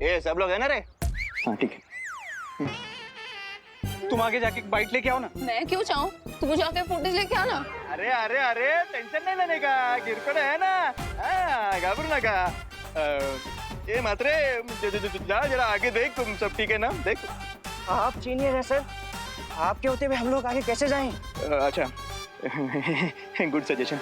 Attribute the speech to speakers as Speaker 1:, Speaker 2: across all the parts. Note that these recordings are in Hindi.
Speaker 1: ये सब लोग है ना रे? हाँ ठीक है।
Speaker 2: तुम आगे जाके एक बाइट लेके आओ ना।
Speaker 3: मैं क्यों चाहूँ? तू जाके फुटेज लेके आना।
Speaker 1: अरे अरे अरे टेंशन नहीं लेने का, गिरकड़ है ना, घाबरू ना का। ये मात्रे जा जरा आगे देख, तुम सब ठीक है ना? देख
Speaker 4: आप सीनियर हैं सर, आपके होते हुए हम लोग आगे कैसे जाएं?
Speaker 1: अच्छा गुड सजेशन।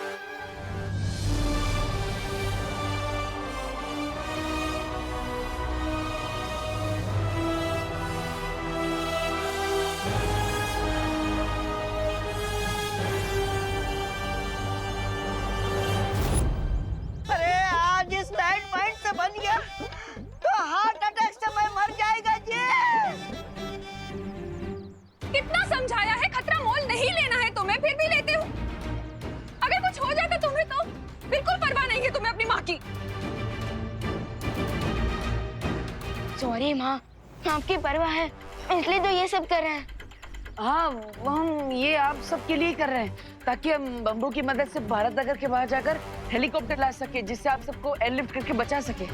Speaker 4: अरे आज इस नाइट पॉइंट से बन गया तो हार्ट अटैक से मैं मर जाएगा जी।
Speaker 3: कितना समझाया है, खतरा मोल नहीं लेना है तुम्हें, फिर भी लेते हो। अगर कुछ हो जाता तुम्हें तो बिल्कुल परवाह नहीं है तुम्हें अपनी माँ की।
Speaker 5: सॉरी माँ, आपकी परवाह है इसलिए तो ये सब कर रहे हैं।
Speaker 6: हाँ, हम ये आप सबके लिए कर रहे हैं ताकि हम बम्बू की मदद से भारत नगर के बाहर जाकर हेलीकॉप्टर ला सके, जिससे आप सबको एयरलिफ्ट करके बचा सके।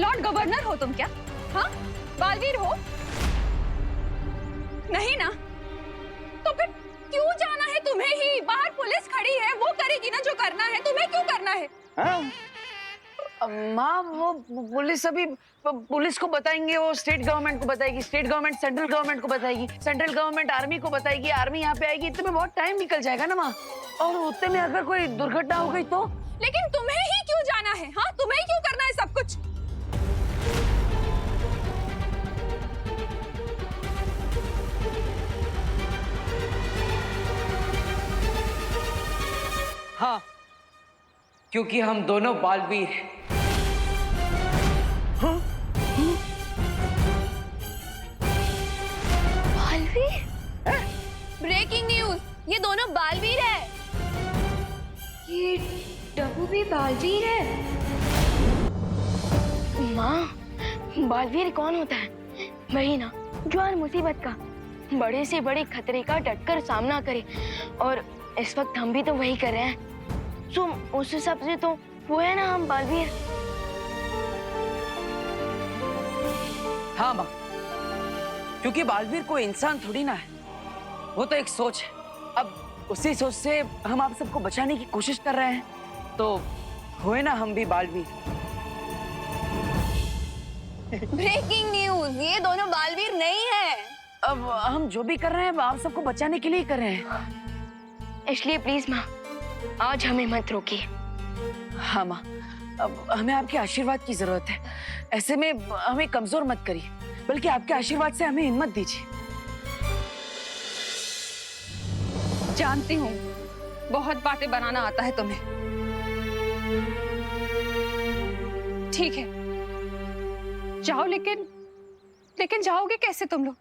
Speaker 3: लॉर्ड गवर्नर हो तुम क्या? हाँ, बालवीर हो? नहीं ना? तो फिर क्यों जाना है तुम्हें ही? बाहर पुलिस खड़ी है, वो करेगी ना जो करना है, तुम्हें क्यों करना है?
Speaker 1: हाँ
Speaker 6: माँ, वो पुलिस अभी पुलिस को बताएंगे, वो स्टेट गवर्नमेंट को बताएगी, स्टेट गवर्नमेंट सेंट्रल गवर्नमेंट को बताएगी, सेंट्रल गवर्नमेंट आर्मी को बताएगी, आर्मी यहाँ पे आएगी, इतने में बहुत टाइम निकल जाएगा ना माँ। और उतने में अगर कोई दुर्घटना हो गई तो?
Speaker 3: लेकिन तुम्हें ही क्यों जाना है? हाँ, तुम्हें ही क्यों करना है सब कुछ?
Speaker 6: हाँ, क्योंकि हम दोनों बालवीर हैं।
Speaker 5: बालवीर?
Speaker 3: ब्रेकिंग न्यूज, ये दोनों बालवीर है।
Speaker 5: ये डब्बू भी बालवीर है? माँ, बालवीर कौन होता है? वही ना जो हर मुसीबत का, बड़े से बड़े खतरे का डटकर सामना करे। और इस वक्त हम भी तो वही कर रहे हैं। तो उस हिसाब से तो वो है ना हम बालवीर।
Speaker 6: हाँ माँ, क्योंकि बालवीर कोई इंसान थोड़ी ना है, वो तो एक सोच है। अब उसी सोच से हम आप सबको बचाने की कोशिश कर रहे हैं, तो हुए ना हम भी बालवीर।
Speaker 3: ब्रेकिंग न्यूज, ये दोनों बालवीर नहीं है।
Speaker 6: अब हम जो भी कर रहे हैं आप सबको बचाने के लिए कर रहे हैं।
Speaker 5: इसलिए प्लीज माँ, आज हमें मत रोकिए।
Speaker 6: हाँ माँ, अब हमें आपके आशीर्वाद की जरूरत है। ऐसे में हमें कमजोर मत करिए, बल्कि आपके आशीर्वाद से हमें हिम्मत दीजिए।
Speaker 3: जानती हूँ बहुत बातें बनाना आता है तुम्हें। ठीक है, जाओ, लेकिन जाओगे कैसे तुम लोग?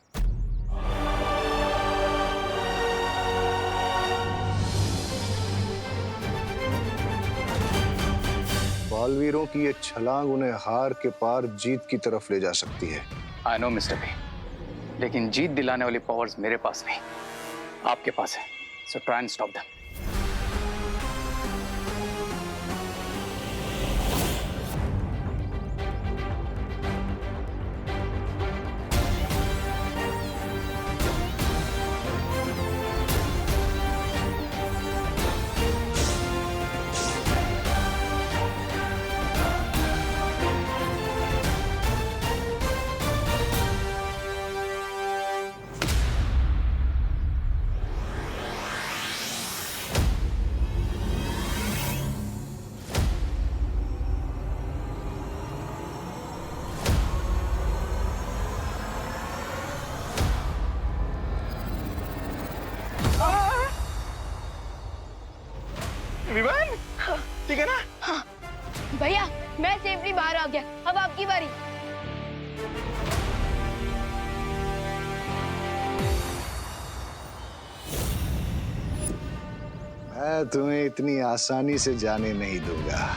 Speaker 7: बालवीरों की ये छलांग उन्हें हार के पार जीत की तरफ ले जा सकती है।
Speaker 2: आई नो मिस्टर बी, लेकिन जीत दिलाने वाली पावर्स मेरे पास नहीं, आपके पास है। So try and stop them.
Speaker 1: विमान ठीक है ना?
Speaker 5: हाँ भैया, मैं सेफली बाहर आ गया, अब आपकी बारी।
Speaker 7: मैं तुम्हें इतनी आसानी से जाने नहीं दूंगा।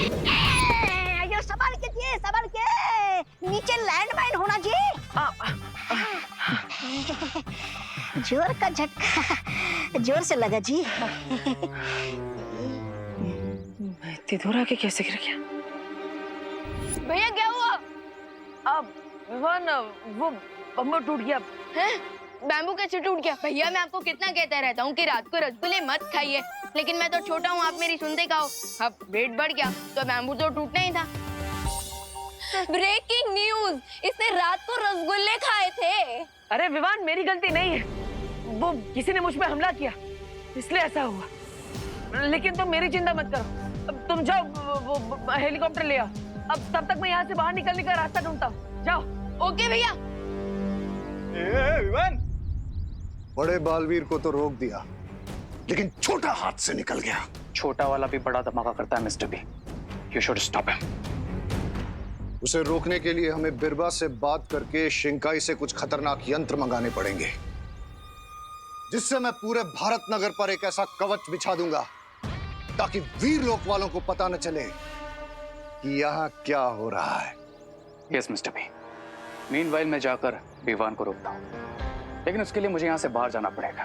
Speaker 4: अयो संभाल के जी, संभाल के, नीचे लैंडमाइन होना जी। जोर का झटका जोर से लगा जी।
Speaker 6: इतनी दूर आके कैसे गिर गया?
Speaker 5: भैया क्या हुआ?
Speaker 6: अब विवान वो बम्बू टूट गया।
Speaker 5: हैं? बैम्बू कैसे टूट गया? भैया मैं आपको कितना कहता रहता हूँ कि रात को रसगुल्ले मत खाइए, लेकिन मैं तो छोटा हूँ, आप मेरी सुनते खाओ। अब वेट बढ़ गया तो बैम्बू तो टूटना ही था।
Speaker 3: ब्रेकिंग न्यूज, इसने रात को रसगुल्ले खाए थे।
Speaker 6: अरे विवान मेरी गलती नहीं है, वो किसी ने मुझ पे हमला किया इसलिए ऐसा हुआ। लेकिन तुम मेरी चिंता मत करो, अब तुम जाओ वो हेलीकॉप्टर ले आओ। अब तब तक मैं यहाँ से बाहर निकलने का रास्ता ढूंढता हूँ। जाओ।
Speaker 5: ओके भैया।
Speaker 1: विवान,
Speaker 7: बड़े बालवीर को तो रोक दिया, लेकिन छोटा हाथ से निकल गया।
Speaker 2: छोटा वाला भी बड़ा धमाका करता है mister B. You should stop him.
Speaker 7: उसे रोकने के लिए हमें बिरबा से बात करके शिंकाई से कुछ खतरनाक यंत्र मंगाने पड़ेंगे, जिससे मैं पूरे भारत नगर पर एक ऐसा कवच बिछा दूंगा ताकि वीर लोक वालों को पता न चले कि यहाँ क्या हो रहा है।
Speaker 2: Yes mister B. मीनवाइल मैं जाकर विवान को रोकता हूँ, लेकिन उसके लिए मुझे यहाँ से बाहर जाना पड़ेगा।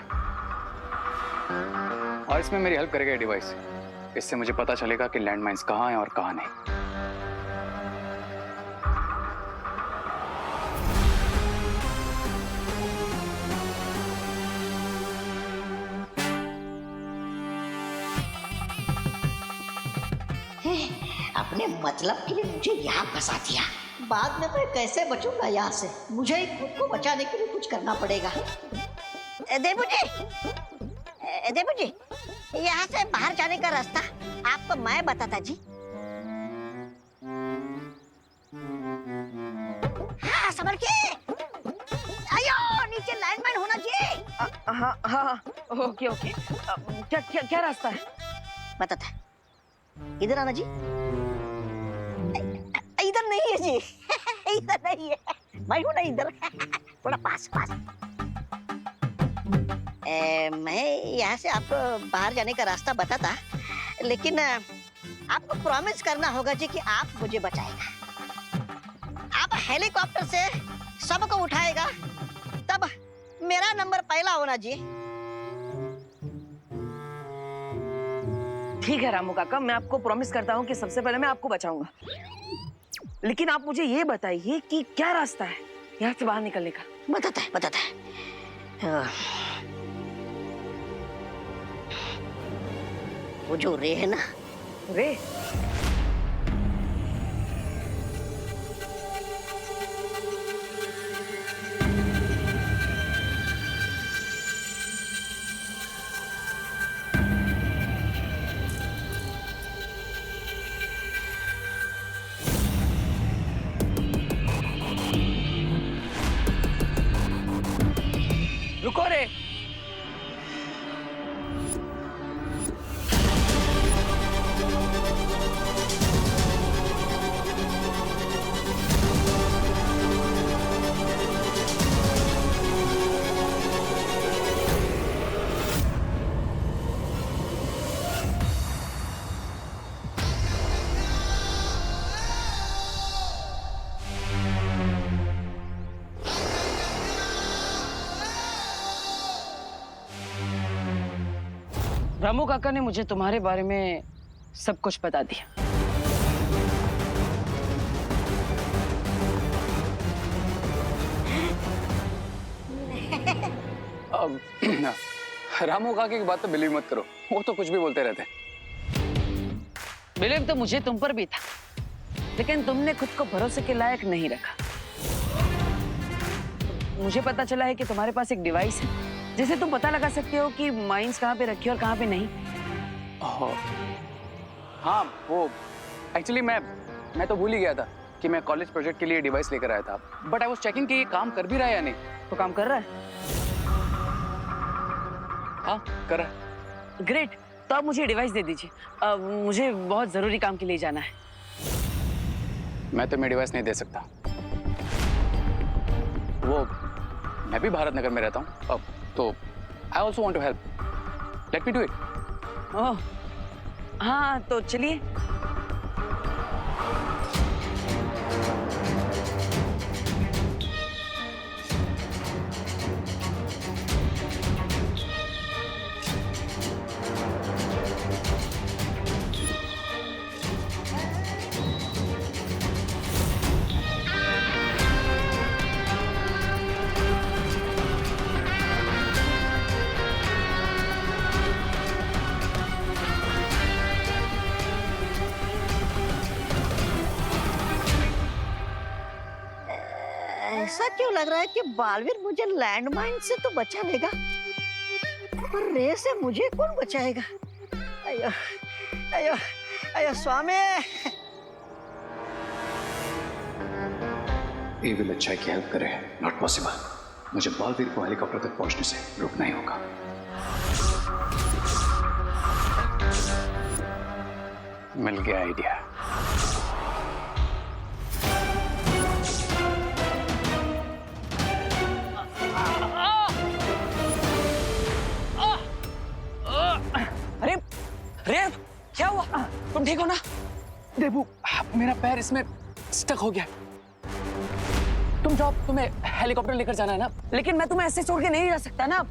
Speaker 2: और इसमें मेरी हेल्प करेगा ये डिवाइस। इससे मुझे पता चलेगा कि लैंडमाइंस कहाँ हैं और कहाँ नहीं।
Speaker 4: अपने मतलब के लिए मुझे यहाँ फंसा दिया, बाद में मैं कैसे बचूंगा यहाँ से? मुझे ही खुद को बचाने के लिए कुछ करना पड़ेगा। देबू जी, यहाँ से बाहर जाने का रास्ता आपको मैं बताता जी। हाँ संभल के, आयो नीचे लैंडमाइन होना जी।
Speaker 6: हाँ हाँ ओके ओके। क्या क्या क्या रास्ता है?
Speaker 4: बताता, इधर आना जी। इधर नहीं है जी, इधर नहीं है, मैं हूं ना इधर, थोड़ा पास पास। मैं यहाँ से आपको बाहर जाने का रास्ता बताता, लेकिन आपको प्रॉमिस करना होगा जी कि आप मुझे बचाएगा। आप हेलीकॉप्टर से सबको उठाएगा, तब मेरा नंबर पहला होना जी।
Speaker 6: ठीक है रामू काका, मैं आपको प्रॉमिस करता हूँ कि सबसे पहले मैं आपको बचाऊंगा, लेकिन आप मुझे ये बताइए कि क्या रास्ता है यहाँ से बाहर निकलने का?
Speaker 4: बताता है। वो जो रे है ना,
Speaker 6: रे? रुको रे। रामू काका ने मुझे तुम्हारे बारे में सब कुछ बता दिया।
Speaker 2: रामू काका की बात तो बिलीव मत करो, वो तो कुछ भी बोलते रहते हैं।
Speaker 6: बिलीव तो मुझे तुम पर भी था, लेकिन तुमने खुद को भरोसे के लायक नहीं रखा। मुझे पता चला है कि तुम्हारे पास एक डिवाइस है जिसे तुम पता लगा सकते हो कि माइंस कहाँ पे रखी और कहाँ पे नहीं।
Speaker 2: हाँ, वो एक्चुअली मैं तो भूल ही गया था कि मैं कॉलेज प्रोजेक्ट के लिए डिवाइस लेकर आया था, बट आई वाज चेकिंग कि ये काम कर भी रहा है या नहीं।
Speaker 6: तो काम कर रहा है?
Speaker 2: हाँ कर रहा है।
Speaker 6: ग्रेट, तो आप मुझे डिवाइस दे दीजिए, मुझे बहुत जरूरी काम के लिए जाना है।
Speaker 2: मैं तुम्हें डिवाइस नहीं दे सकता, वो मैं भी भारत नगर में रहता हूँ अब, तो I also want to help. Let me do it.
Speaker 6: Oh हाँ, तो चलिए।
Speaker 4: ऐसा क्यों लग रहा है कि बालवीर मुझे लैंडमाइन से तो बचा लेगा, पर रे से मुझे कौन बचाएगा? अयो अयो अयो स्वामी।
Speaker 2: ये विल अच्छा की हेल्प करे, नॉट पॉसिबल। मुझे बालवीर को हेलीकॉप्टर तक पहुंचने से रुकना ही होगा। मिल गया आइडिया।
Speaker 6: अरे रे, क्या हुआ? तुम ठीक हो ना?
Speaker 2: देबू, मेरा पैर इसमें स्टक हो गया। तुम जाओ, तुम्हें हेलीकॉप्टर लेकर जाना है ना?
Speaker 6: लेकिन मैं तुम्हें ऐसे छोड़ के नहीं जा सकता ना।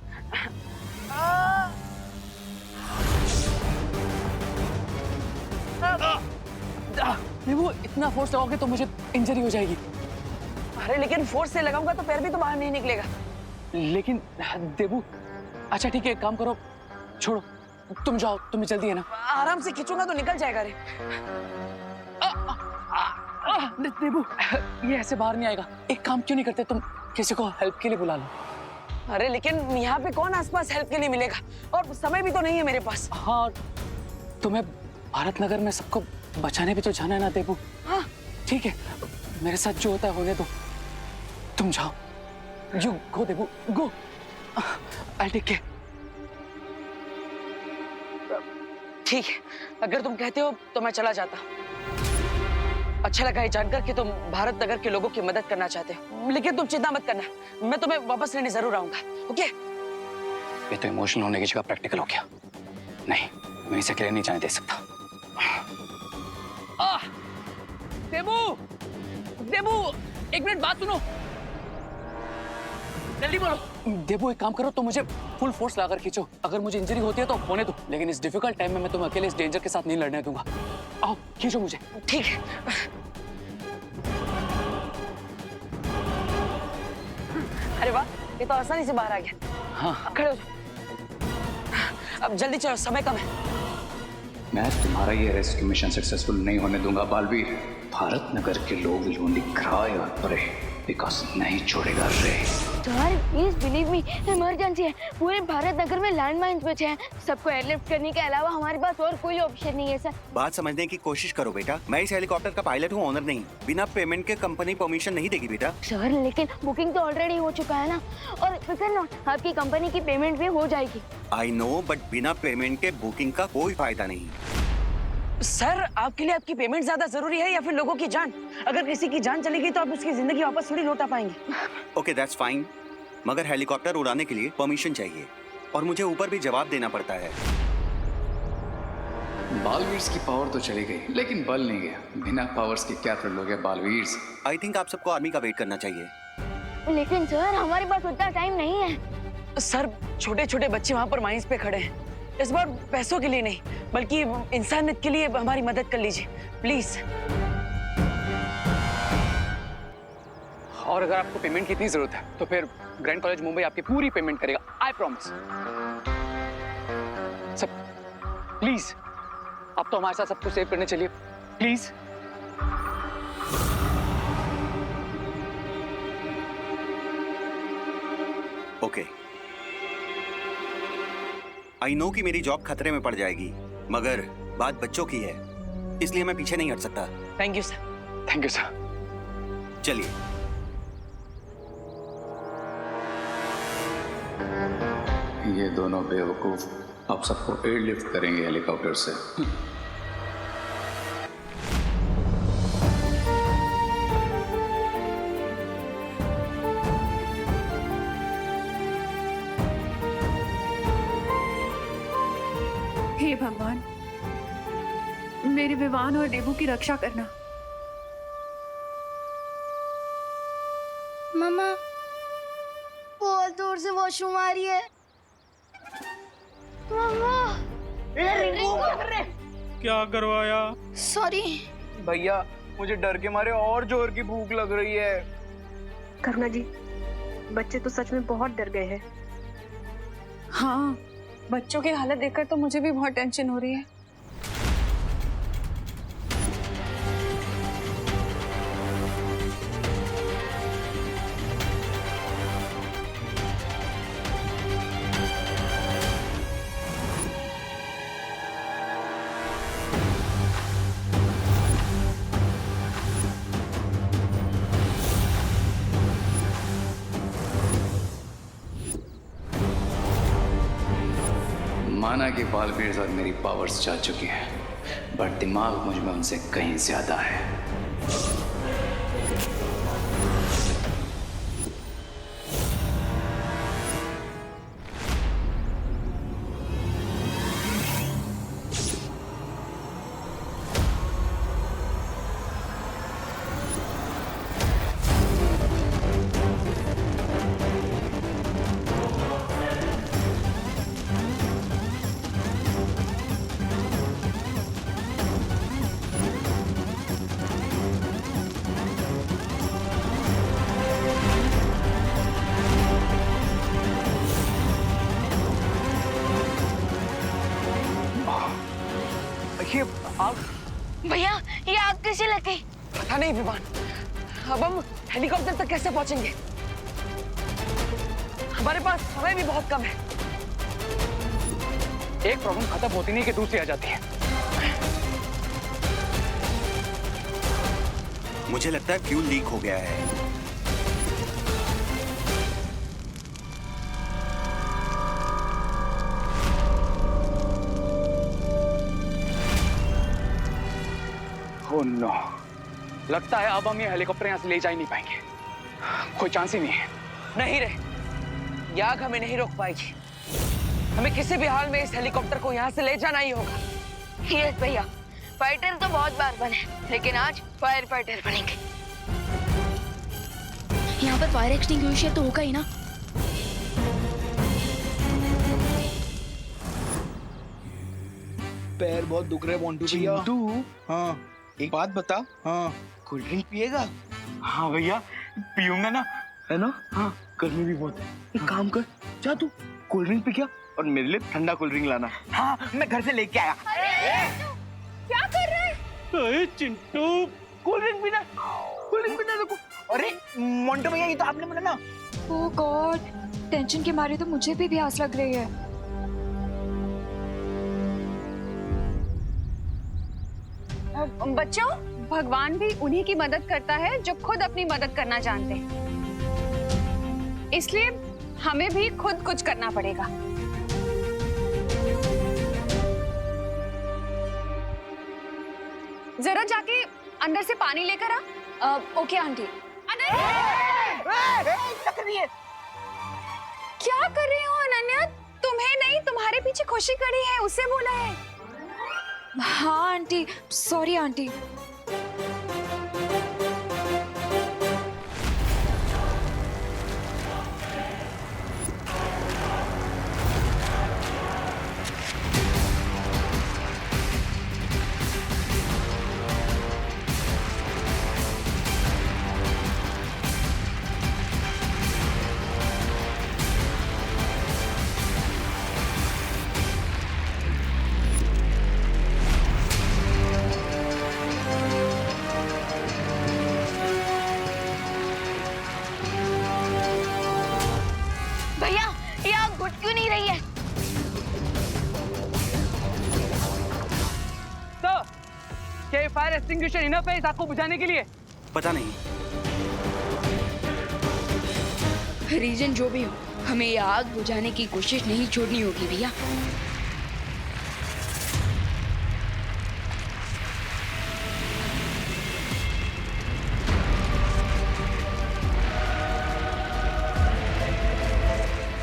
Speaker 2: देबू, इतना फोर्स लगाओगे तो मुझे इंजरी हो जाएगी।
Speaker 6: अरे लेकिन फोर्स से लगाऊंगा तो पैर भी तो बाहर नहीं निकलेगा।
Speaker 2: लेकिन देबू, अच्छा ठीक है, एक काम करो, छोड़ो, तुम जाओ, तुम्हें जल्दी है ना?
Speaker 6: आराम से खींचूंगा तो निकल जाएगा रे।
Speaker 2: देबू, ये ऐसे बाहर नहीं आएगा। एक काम क्यों नहीं करते, तुम किसी को हेल्प के लिए बुला लो।
Speaker 6: अरे लेकिन यहाँ पे कौन आसपास हेल्प के लिए मिलेगा, और समय भी तो नहीं है मेरे पास।
Speaker 2: हाँ, तुम्हें भारत नगर में सबको बचाने भी तो जाना है ना देबू?
Speaker 6: हाँ
Speaker 2: ठीक है, मेरे साथ जो होता है होने दो, तुम जाओ। You go Debu, go. I take care.
Speaker 6: ठीक है, अगर तुम कहते हो तो मैं चला जाता। अच्छा लगा ये जानकर कि तुम भारत नगर के लोगों की मदद करना चाहते हो, लेकिन तुम चिंता मत करना, मैं तुम्हें वापस लेने जरूर आऊंगा। ओके?
Speaker 2: ये तो इमोशनल होने की जगह प्रैक्टिकल हो गया। नहीं, मैं इसे अकेले नहीं जाने दे सकता।
Speaker 6: देबू, देबू, एक मिनट बात सुनो, जल्दी बोलो।
Speaker 2: देबू, एक काम करो, तो मुझे फुल फोर्स लाकर खींचो। अगर मुझे इंजरी होती है तो होने दो, लेकिन इस डिफिकल्ट टाइम में मैं तुम्हें अकेले इस डेंजर के साथ नहीं लड़ने दूंगा। आओ, खींचो मुझे।
Speaker 6: ठीक है। अरे वाह, ये तो आसानी से बाहर आ गया।
Speaker 2: हाँ,
Speaker 6: खड़े हो जाओ। अब जल्दी चलो, समय कम है।
Speaker 2: मैं तुम्हारा ये रेस्क्यू मिशन सक्सेसफुल नहीं होने दूंगा बालवीर। भारत नगर के लोग विल ओनली क्राई और प्रे बिकॉज़ नहीं छोड़ेगा रे।
Speaker 5: Sir please believe me, emergency है। पूरे भारत नगर में लैंड माइन्स बचे हैं। सबको एयरलिफ्ट करने के अलावा हमारे पास और कोई ऑप्शन नहीं है सर।
Speaker 8: बात समझने की कोशिश करो बेटा, मैं इस हेलीकॉप्टर का पायलट हूँ, ओनर नहीं। बिना पेमेंट के कंपनी परमिशन नहीं देगी बेटा।
Speaker 5: सर लेकिन बुकिंग तो ऑलरेडी हो चुका है ना, और फिकर ना, आपकी कंपनी की पेमेंट भी हो जाएगी।
Speaker 8: आई नो, बट बिना पेमेंट के बुकिंग का कोई फायदा नहीं।
Speaker 6: सर आपके लिए आपकी पेमेंट ज्यादा जरूरी है या फिर लोगों की जान? अगर किसी की जान चलेगी तो आप उसकी जिंदगी वापस थोड़ी लौटा पाएंगे।
Speaker 8: ओके दैट्स फाइन, मगर हेलीकॉप्टर उड़ाने के लिए परमिशन चाहिए और मुझे ऊपर भी जवाब देना पड़ता है।
Speaker 2: बालवीर्स की पावर तो चली गई, लेकिन बल नहीं गया। बिना पावर्स के क्या कर लोगे बालवीर्स?
Speaker 8: आई थिंक आप सबको आर्मी का वेट करना चाहिए।
Speaker 5: लेकिन सर हमारे पास उतना टाइम नहीं है।
Speaker 6: सर छोटे छोटे बच्चे वहाँ पर माइंस पे खड़े हैं। इस बार पैसों के लिए नहीं, बल्कि इंसानियत के लिए हमारी मदद कर लीजिए प्लीज।
Speaker 2: और अगर आपको पेमेंट की इतनी जरूरत है तो फिर ग्रैंड कॉलेज मुंबई आपकी पूरी पेमेंट करेगा, आई प्रॉमिस। सब प्लीज, आप तो हमारे साथ सबको सेव करने चलिए प्लीज।
Speaker 8: ओके, आई नो कि मेरी जॉब खतरे में पड़ जाएगी, मगर बात बच्चों की है, इसलिए मैं पीछे नहीं हट सकता।
Speaker 6: Thank you sir.
Speaker 2: Thank you sir.
Speaker 8: चलिए।
Speaker 2: ये दोनों बेवकूफ अब सबको एयरलिफ्ट करेंगे हेलीकॉप्टर से।
Speaker 3: हे भगवान, मेरे विवान और देबू की रक्षा करना।
Speaker 5: मम्मा बहुत दूर से वॉशरूम आ रही है। मम्मा
Speaker 1: क्या करवाया?
Speaker 5: सॉरी।
Speaker 1: भैया मुझे डर के मारे और जोर की भूख लग रही है।
Speaker 9: करना जी, बच्चे तो सच में बहुत डर गए हैं।
Speaker 3: हाँ, बच्चों की हालत देखकर तो मुझे भी बहुत टेंशन हो रही है।
Speaker 2: माना कि बालवीर और मेरी पावर्स जा चुकी हैं, बट दिमाग मुझ में उनसे कहीं ज्यादा है।
Speaker 1: ये आग
Speaker 5: भैया ये आग कैसे लग गई?
Speaker 6: पता नहीं विमान, अब हम हेलीकॉप्टर तक कैसे पहुंचेंगे? हमारे पास समय भी बहुत कम है।
Speaker 1: एक प्रॉब्लम खत्म होती नहीं कि दूसरी आ जाती है।
Speaker 8: मुझे लगता है फ्यूल लीक हो गया है।
Speaker 1: ओह नो, लगता है अब हम ये हेलीकॉप्टर यहाँ से ले जा ही नहीं पाएंगे। कोई चांस ही नहीं है।
Speaker 6: नहीं रे, ये आग हमें नहीं रोक पाएगी। हमें किसी भी हाल में इस हेलीकॉप्टर को यहाँ से ले जाना ही होगा।
Speaker 5: यस भैया, फाइटर तो बहुत बार बने, लेकिन आज फायर फाइटर बनेंगे।
Speaker 10: यहाँ पर फायर एक्सटिंग्विशर तो होगा ही ना।
Speaker 11: पैर बहुत दुख रहे मोंटू भैया। हाँ, एक बात बता। हाँ, कोल्ड ड्रिंक पिएगा?
Speaker 1: हाँ भैया, पीऊंगा ना।
Speaker 11: है ना?
Speaker 1: हाँ,
Speaker 11: गर्मी भी बहुत है। एक काम कर, जा तू कोल्ड ड्रिंक पी क्या, और मेरे लिए ठंडा कोल्ड ड्रिंक लाना।
Speaker 1: हाँ, मैं घर से लेके आया।
Speaker 3: क्या कर रहे हैं?
Speaker 11: अरे चिंटू, कोल्ड ड्रिंक पीना, कोल्ड ड्रिंक पीना देखो। अरे मोंटू भैया, ये तो आपने बोला ना।
Speaker 3: ओह गॉड, टेंशन के मारे तो मुझे भी प्यास लग रही है। बच्चों, भगवान भी उन्हीं की मदद करता है जो खुद अपनी मदद करना जानते हैं। इसलिए हमें भी खुद कुछ करना पड़ेगा। जरा जाके अंदर से पानी लेकर आ। Okay aunty. क्या कर रही हो अनन्या? तुम्हें नहीं, तुम्हारे पीछे खुशी खड़ी है, उससे बोला है। हाँ आंटी, सॉरी आंटी।
Speaker 5: भैया ये आग घुट क्यों नहीं रही है?
Speaker 1: सर, क्या ये फायर एक्सटिंग्विशर इनफ है इस आग को बुझाने के लिए?
Speaker 8: पता नहीं।
Speaker 10: रीजन जो भी हो, हमें ये आग बुझाने की कोशिश नहीं छोड़नी होगी भैया।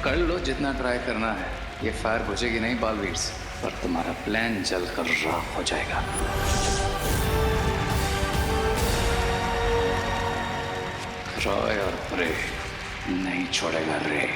Speaker 2: कर लो जितना ट्राई करना है, ये फायर बुझेगी नहीं बालवीर, पर तुम्हारा प्लान जलकर राख हो जाएगा। रॉय और प्रे नहीं छोड़ेगा रे।